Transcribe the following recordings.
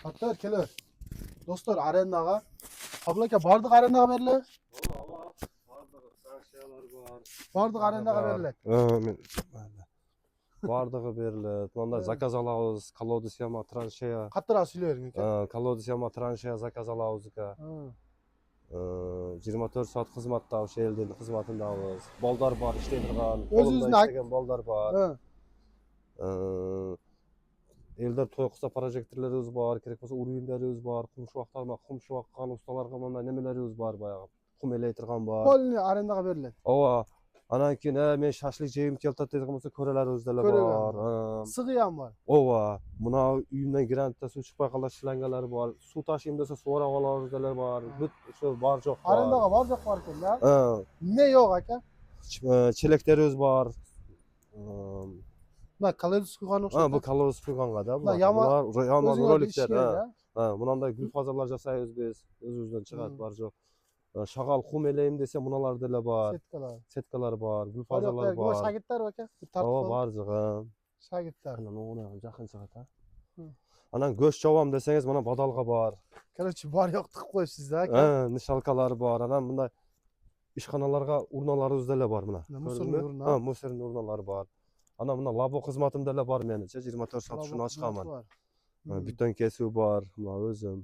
Hatta keler. Dostlar arendaga. Abla ke bardık arendaga berile. Bardık arendaga berile. Bardığı berilet. Manda zakaz alabız. Kolodisiyama tranşeya. Katıra söyleyelim ki. Kolodisiyama tranşeya zakaz alabız ka. 24 saat xizmatda o'sha elning xizmatindamiz. Bollar bor, ishlaydigan, qo'limda ishlagan bollar bor. Elda to'y qilsa projektorlarimiz bor, kerak bo'lsa o'yinlarimiz bor, qum shuvoqqan ustalarga mana nimalarimiz bor boyagi. Qum elaytirgan bor. Polni arendaga beriladi. Ova, anan keyin men shashlik jeyim keltirib deydigan bo'lsa ko'ralarimizdalar bor. Sig'i ham bor. Ova, buna uyimdan grantda suv chiqmay qolgan shlangalari bor. Suv tashiyim desa so'rab olarimizdalar bor. Shu bor jo'q bor. Arendaga bor jo'q bor ekan-da. Ne yo'q aka? Chelaklarimiz bor. Buna kaloriyasi quygan o'xshaydi. Bu kaloriyasi quyganqa-da. Bular yomon roliklar. Bunday gul hozirlar jasaymiz biz. O'zimizdan chiqadi bor jo'q. Shag'al qum elayim desa bunalardalar bor. Setkalar bor, gul hozirlar bor. Shagirtlar aka. Bor jig'im. Shagirtlar. Ana jaqin chiqadi. Ana go'sht chovam desangiz mana badalga bor. Короче, bor yo'q tiqib qo'yibsiz-da aka. Nishalkalar bor. Ana bunday ishxonalarga urnalarimizdala bor mana. Musorni urnalari bor. Ana bunda labo xizmatimdalar bor menicha 24 soat shuni ochqaman. Buton kesuv bor, mana o'zim.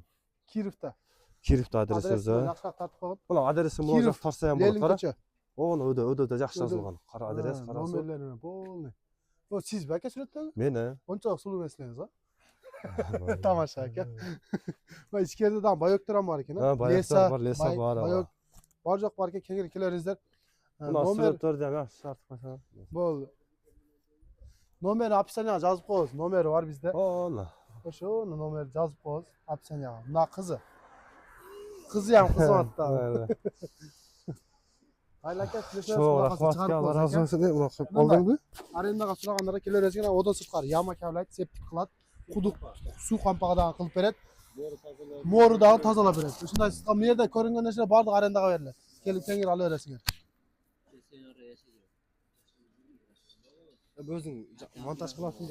Kirovda adres o'zi. Yaxshi tartib qo'yib. Mana adresi muloqot tarsa ham bor, qara. O'ni o'da yaxshi yozilgan. Qara adres, qara. Nomerlarini polni. Bu siz aka suratdagi? Meni. Unchalik suluv emasligingiz, ha? Tamasha aka. Va ichkaridan bayoklar ham bor ekan, ha? Bayoklar bor, lesa bor. Bayok bor joq bor ekan, kelaveringizlar. Nomer ham yaxshi shart qo'ysa. Bo'ldi. Nomer opsiyani yozib qo'yamiz. Nomeri bor bizda. Ona. O'sha nomerni yozib qo'yamiz. Opsiyani. Buna qizi. Qizi ham xizmatda. Hayli aka, rahmat razı olsun deb qoldingmi? Arendaga so'raganlarga kelaverasiz, oda sirtqari yama kavlaydi, septik qiladi. Quduq suv qampog'idan qilib beradi. Mo'ridan tozalab beradi. Shunday siz bu yerda ko'ringan narsalar barliq arendaga beriladi. Kelib tengir olaverasizlar. O'zing montaj qilasizmi?